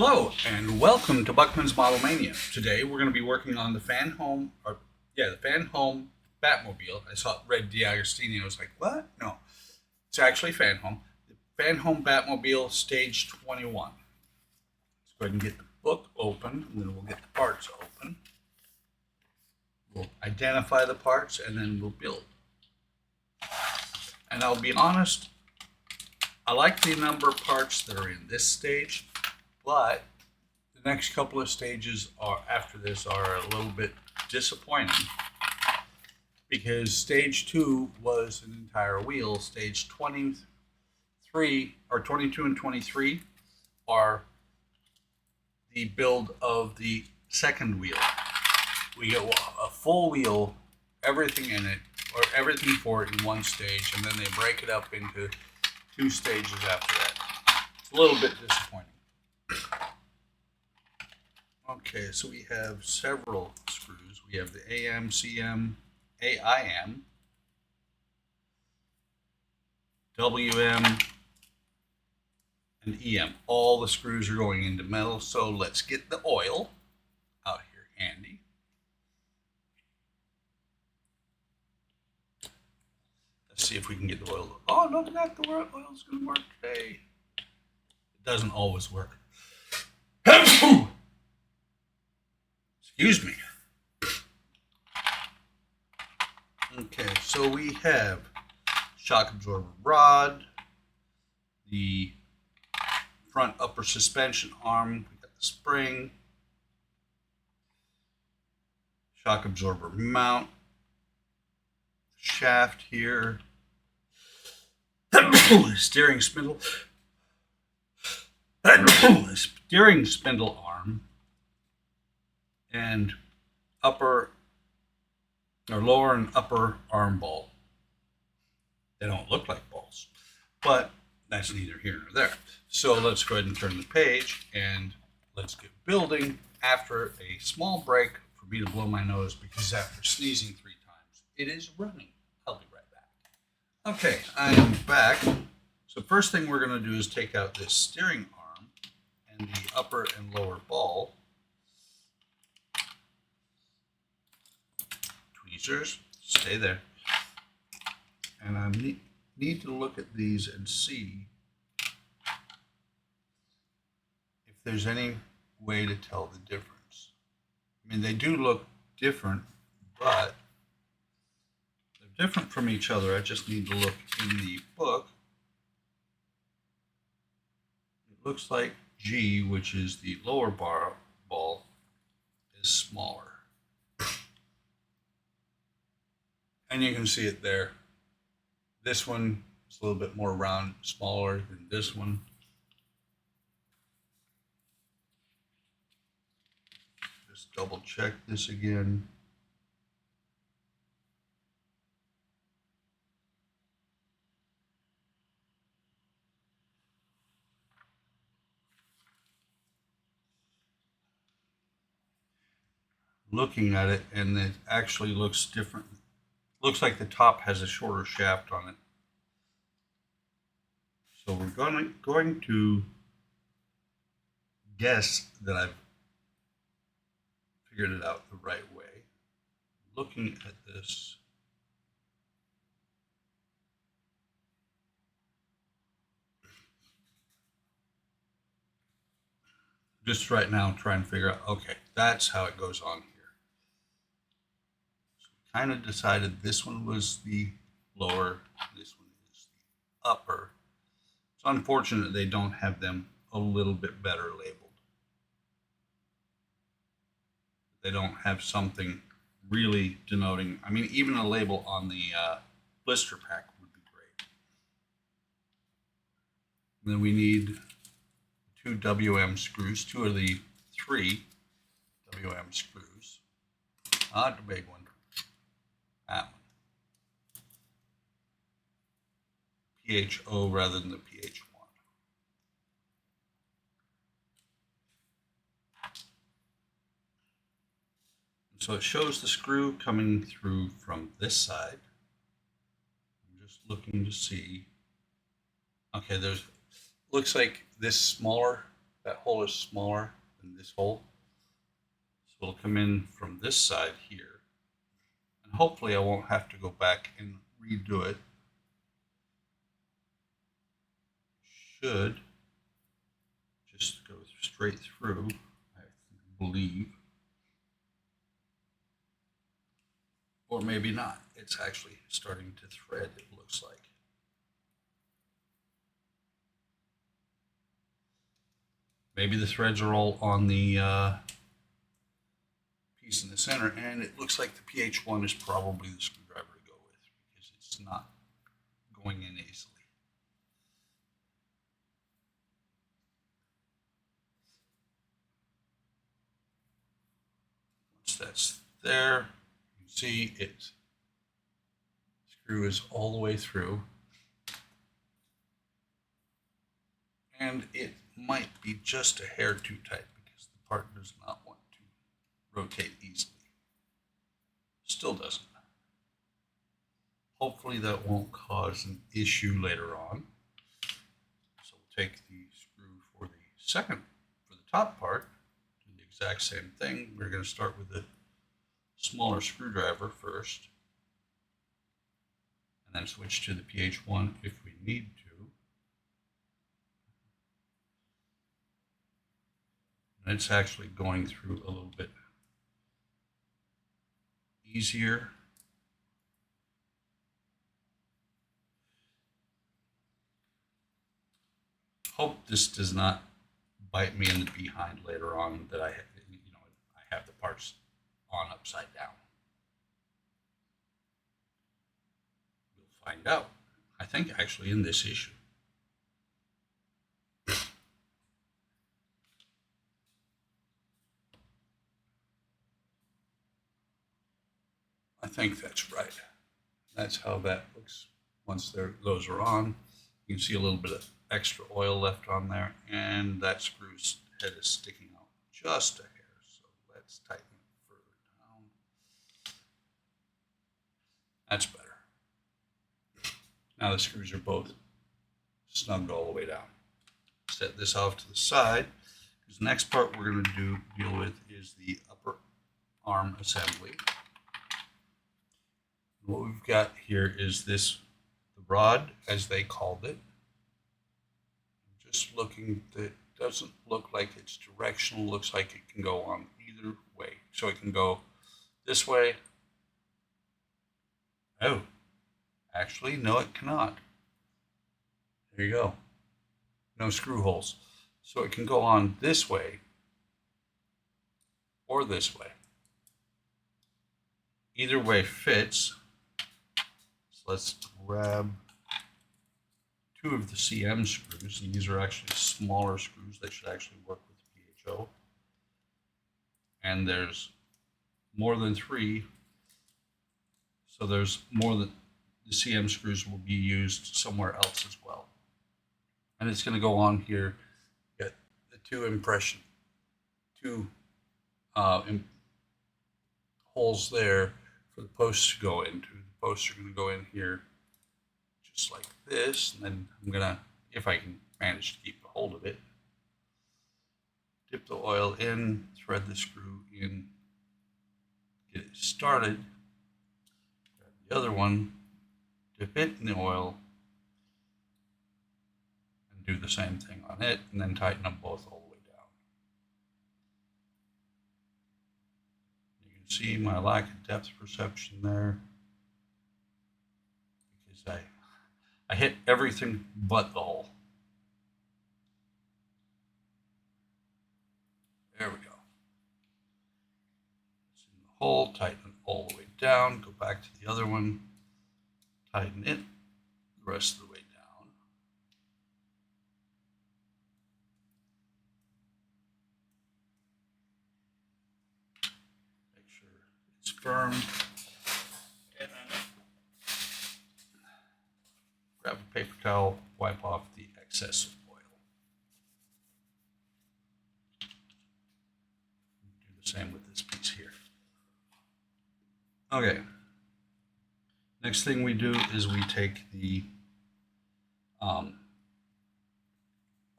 Hello and welcome to Buckman's Model Mania. Today we're going to be working on the the Fanhome Batmobile. I saw Red D'Agostini. I was like, what? No, it's actually Fanhome. The Fanhome Batmobile Stage 21. Let's go ahead and get the book open, and then we'll get the parts open. We'll identify the parts, and then we'll build. And I'll be honest, I like the number of parts that are in this stage. But the next couple of stages after this are a little bit disappointing because stage 2 was an entire wheel. Stage 23 or 22 and 23 are the build of the second wheel. We get a full wheel, everything in it, or everything for it in one stage, and then they break it up into 2 stages after that. It's a little bit disappointing. Okay, so we have several screws. We have the AM, CM, AIM, WM, and EM. All the screws are going into metal, so let's get the oil out here handy. Let's see if we can get the oil. Oh, no, not the oil's going to work today. It doesn't always work. Excuse me. Okay, so we have shock absorber rod, the front upper suspension arm, we got the spring, shock absorber mount, shaft here, steering spindle, steering spindle arm, and lower and upper arm ball. They don't look like balls, but that's neither here nor there. So let's go ahead and turn the page and let's get building after a small break for me to blow my nose because after sneezing 3 times, it is running. I'll be right back. Okay, I am back. So first thing we're going to do is take out this steering arm and the upper and lower ball. Tweezers, stay there. And I need to look at these and see if there's any way to tell the difference. I mean, they do look different, but they're different from each other. I just need to look in the book. It looks like G, which is the lower ball, is smaller. And you can see it there. This one is a little bit more round, smaller than this one. Just double check this again. Looking at it, and it actually looks different. Looks like the top has a shorter shaft on it. So we're going to guess that I've figured it out the right way. Looking at this, just right now trying to figure out, okay, that's how it goes on here. So kind of decided this one was the lower, this one is the upper. It's unfortunate they don't have them a little bit better labeled. They don't have something really denoting. I mean, even a label on the blister pack would be great. And then we need 2 WM screws, 2 of the 3 WM screws. Not the big one. That one. PHO rather than the PH1. So it shows the screw coming through from this side. I'm just looking to see. Okay, looks like this smaller that hole is smaller than this hole. So it'll come in from this side here. And hopefully I won't have to go back and redo it. Should just go straight through, I believe. Or maybe not. It's actually starting to thread, it looks like. Maybe the threads are all on the piece in the center, and it looks like the PH1 is probably the screwdriver to go with because it's not going in easily. Once that's there, you can see it screw is all the way through, and it might be just a hair too tight because the part does not want to rotate easily. Still doesn't. Hopefully that won't cause an issue later on. So we'll take the screw for the top part, do the exact same thing. We're going to start with the smaller screwdriver first, and then switch to the PH1 if we need to. And it's actually going through a little bit easier. Hope this does not bite me in the behind later on that I have the parts on upside down. We'll find out. I think actually in this issue. I think that's right. That's how that looks once those are on. You can see a little bit of extra oil left on there, and that screw's head is sticking out just a hair. So let's tighten it further down. That's better. Now the screws are both snugged all the way down. Set this off to the side, because the next part we're going to deal with is the upper arm assembly. What we've got here is the rod, as they called it. Just looking, it doesn't look like it's directional. Looks like it can go on either way. So it can go this way. Oh, actually, no, it cannot. There you go. No screw holes. So it can go on this way or this way. Either way fits. So let's grab two of the CM screws. These are actually smaller screws. They should actually work with the PHO. And there's more than three. So there's more than the CM screws will be used somewhere else as well. And it's going to go on here. Get the two holes there for the posts to go into. The posts are going to go in here just like this, and then I'm going to, if I can manage to keep a hold of it, dip the oil in, thread the screw in, get it started, grab the other one, dip it in the oil, and do the same thing on it, and then tighten them both all the way down. You can see my lack of depth perception there, because I hit everything but the hole. There we go. It's in the hole, tighten it all the way down, go back to the other one, tighten it the rest of the way down. Make sure it's firm. And then grab a paper towel, wipe off the excess oil. Do the same with this piece here. Okay. Next thing we do is we take the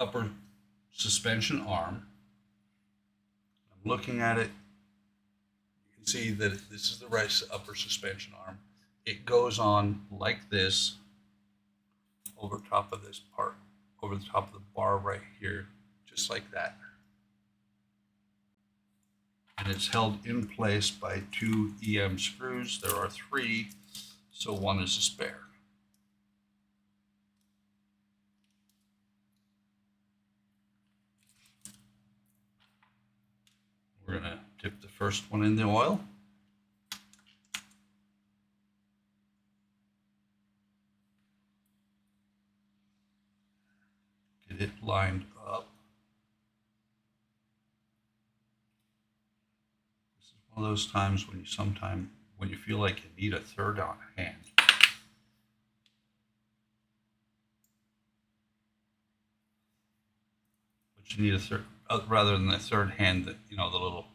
upper suspension arm. I'm looking at it. You can see that this is the right upper suspension arm. It goes on like this over top of this part, over the top of the bar right here, just like that. And it's held in place by 2 EM screws. There are 3, so 1 is a spare. We're going to dip the first one in the oil. Get it lined up. This is one of those times when you feel like you need a third hand. But you need a third, rather than a third hand that, the little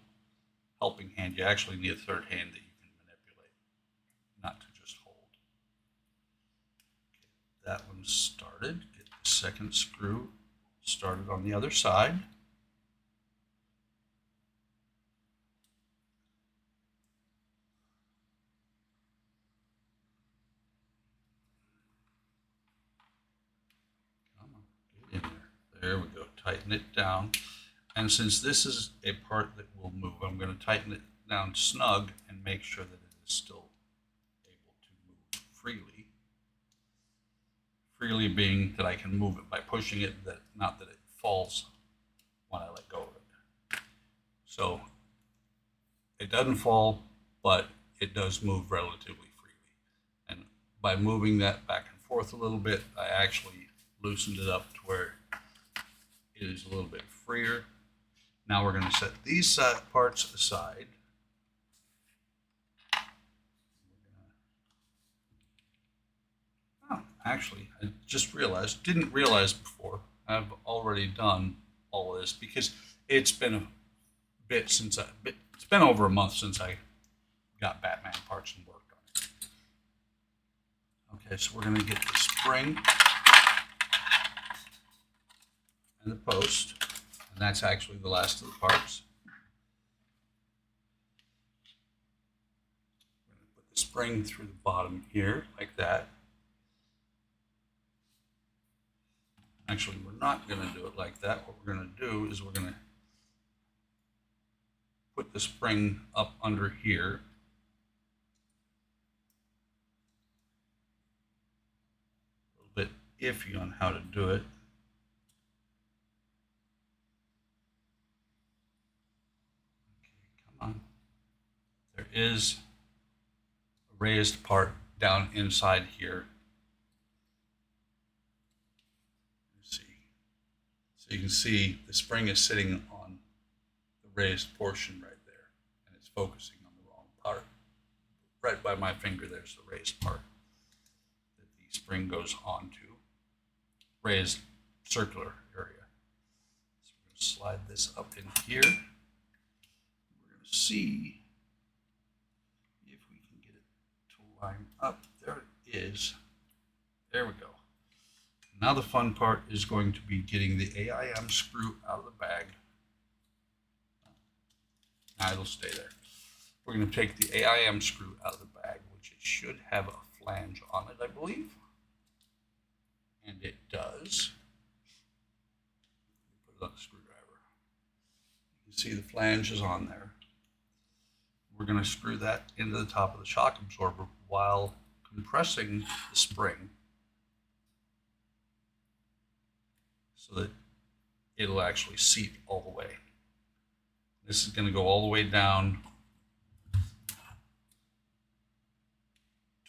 helping hand, you actually need a third hand that you can manipulate, not to just hold. Okay, that one's started. Get the second screw started on the other side. Come on, get in there. There we go. Tighten it down. And since this is a part that will move, I'm going to tighten it down snug and make sure that it is still able to move freely. Freely being that I can move it by pushing it, not that it falls when I let go of it. So it doesn't fall, but it does move relatively freely. And by moving that back and forth a little bit, I actually loosened it up to where it is a little bit freer. Now we're going to set these parts aside. Oh, actually, I just realized, didn't realize before, I've already done all of this because it's been a bit since it's been over a month since I got Batman parts and worked on it. Okay, so we're going to get the spring and the post. And that's actually the last of the parts. We're going to put the spring through the bottom here, like that. Actually, we're not going to do it like that. What we're going to do is we're going to put the spring up under here. A little bit iffy on how to do it. On. There is a raised part down inside here. Let's see. So you can see the spring is sitting on the raised portion right there, and it's focusing on the wrong part. Right by my finger, there's the raised part that the spring goes onto. Raised circular area. So we're going to slide this up in here. See if we can get it to line up. There it is. There we go. Now the fun part is going to be getting the AIM screw out of the bag. Now it'll stay there. We're going to take the AIM screw out of the bag, which it should have a flange on it, I believe. And it does. Put it on the screwdriver. You can see the flange is on there. We're going to screw that into the top of the shock absorber while compressing the spring so that it'll actually seat all the way. This is going to go all the way down to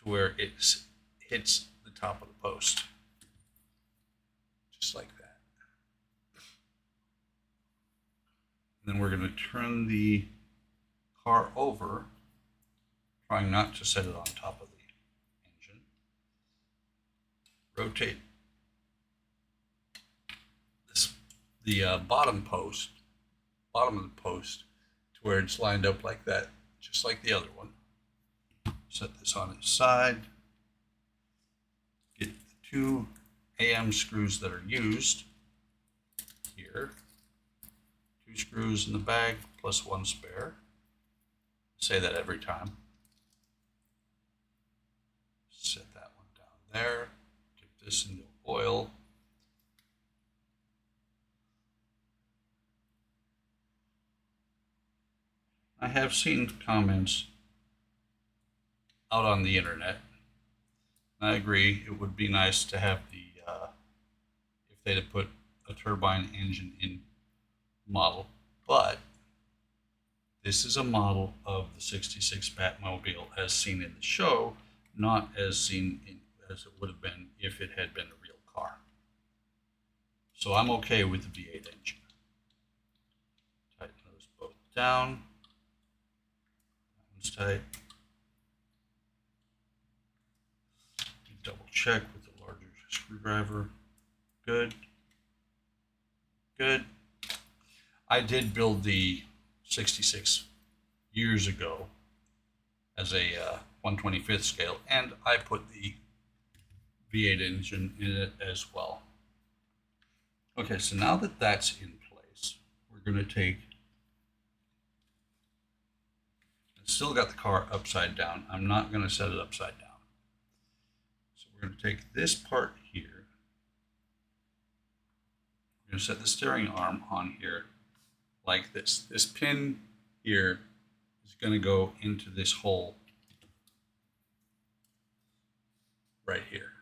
where it hits the top of the post, just like that. And then we're going to turn the car over, trying not to set it on top of the engine. Rotate the bottom of the post to where it's lined up like that, just like the other one. Set this on its side. Get the 2 AM screws that are used here. 2 screws in the bag plus 1 spare. Say that every time. Set that one down there. Dip this into oil. I have seen comments out on the internet. I agree, it would be nice to have the, if they'd have put a turbine engine in model, but this is a model of the 66 Batmobile as seen in the show, not as seen as it would have been if it had been a real car. So I'm okay with the V8 engine. Tighten those both down. That one's tight. Double check with the larger screwdriver. Good. Good. I did build the 66 years ago as a 1/25th scale, and I put the V8 engine in it as well. Okay, so now that that's in place, we're going to take, I've still got the car upside down. I'm not going to set it upside down. So we're going to take this part here. We're going to set the steering arm on here like this. This pin here is going to go into this hole right here.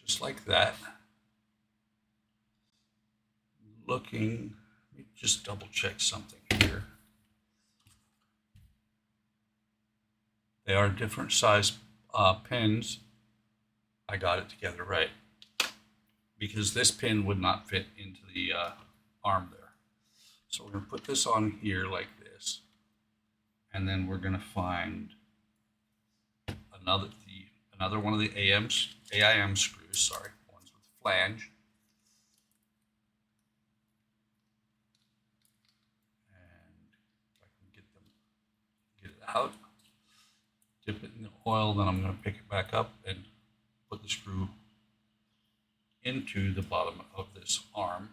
Just like that. Looking, let me just double check something here. They are different size pins. I got it together right, because this pin would not fit into the arm there. So we're going to put this on here like this, and then we're going to find another one of the AIM screws, sorry, ones with flange. And if I can get it out, dip it in the oil, then I'm going to pick it back up and put the screw into the bottom of this arm,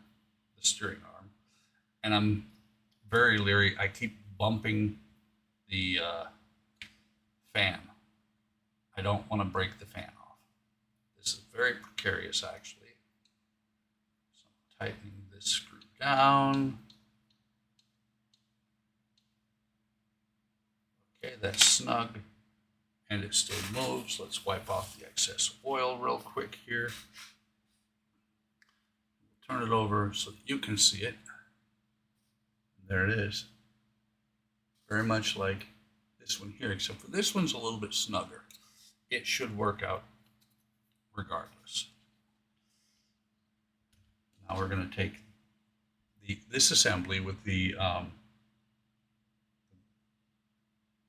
the steering arm. And I'm very leery. I keep bumping the fan. I don't want to break the fan off. This is very precarious, actually. So I'm tightening this screw down. Okay, that's snug, and it still moves. Let's wipe off the excess oil real quick here. Turn it over so that you can see it. There it is. Very much like this one here, except for this one's a little bit snugger. It should work out regardless. Now we're going to take this assembly with the,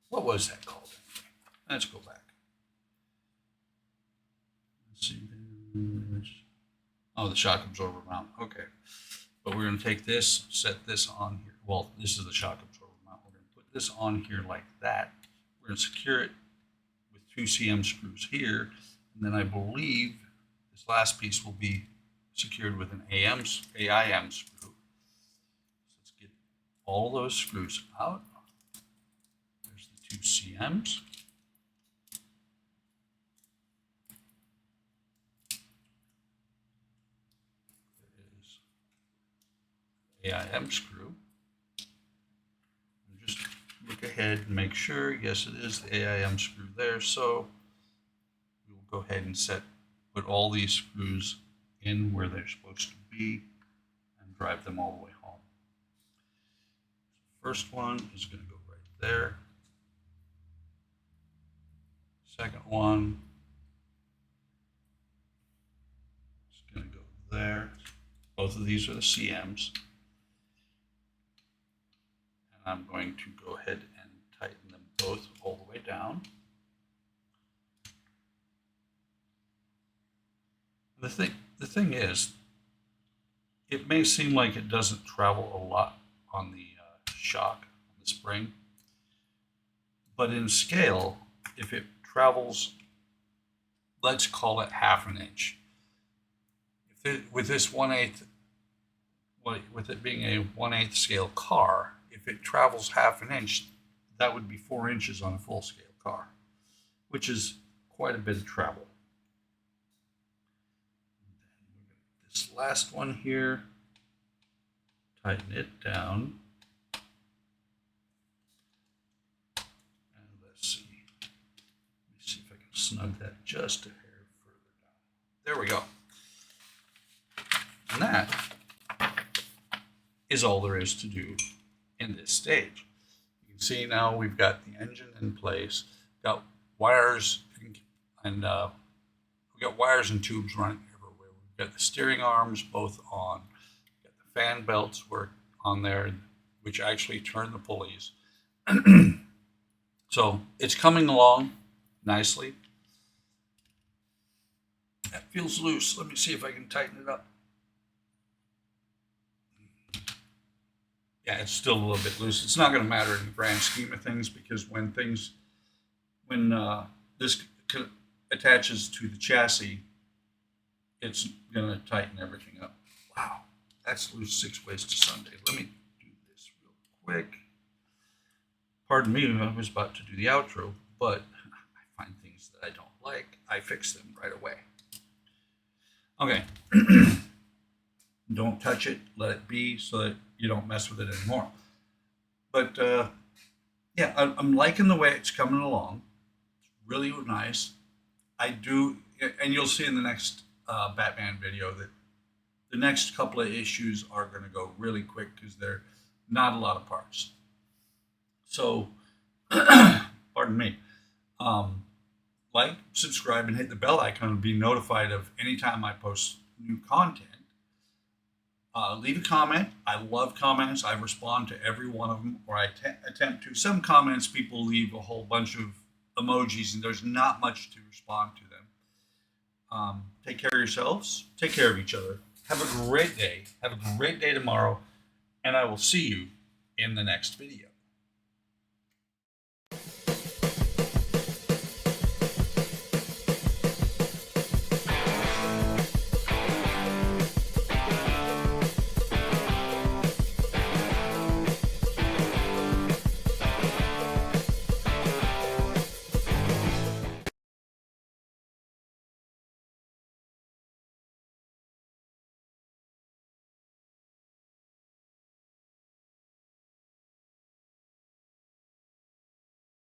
what was that called? Let's go back. Let's see. Oh, the shock absorber mount. Okay. But we're going to take this, set this on here. Well, this is the shock absorber mount. We're going to put this on here like that. We're going to secure it with 2 CM screws here. And then I believe this last piece will be secured with an AIM screw. So let's get all those screws out. There's the 2 CMs. AIM screw. And just look ahead and make sure, yes, it is the AIM screw there. So we will go ahead and put all these screws in where they're supposed to be and drive them all the way home. First one is going to go right there. Second one is going to go there. Both of these are the CMs. I'm going to go ahead and tighten them both all the way down. The thing is, it may seem like it doesn't travel a lot on the shock, on the spring, but in scale, if it travels, let's call it ½ an inch. With this 1/8 well, with it being a 1/8 scale car, if it travels half an inch, that would be 4 inches on a full scale car, which is quite a bit of travel. This last one here, tighten it down. And let's see. Let me see if I can snug that just a hair further down. There we go. And that is all there is to do in this stage. You can see now we've got the engine in place, got wires and we've got wires and tubes running everywhere. We've got the steering arms both on, we've got the fan belts work on there, which actually turn the pulleys. So it's coming along nicely. That feels loose. Let me see if I can tighten it up. Yeah, it's still a little bit loose. It's not going to matter in the grand scheme of things, because when this attaches to the chassis, it's going to tighten everything up. Wow, that's loose 6 ways to Sunday. Let me do this real quick. Pardon me, I was about to do the outro, but I find things that I don't like, I fix them right away. Okay. Don't touch it, let it be, so that you don't mess with it anymore. But yeah, I'm liking the way it's coming along. It's really nice. I do, and you'll see in the next Batman video that the next couple of issues are going to go really quick because they're not a lot of parts. So, pardon me. Like, subscribe, and hit the bell icon to be notified of any time I post new content. Leave a comment. I love comments. I respond to every one of them, or I attempt to. Some comments, people leave a whole bunch of emojis, and there's not much to respond to them. Take care of yourselves. Take care of each other. Have a great day. Have a great day tomorrow, and I will see you in the next video.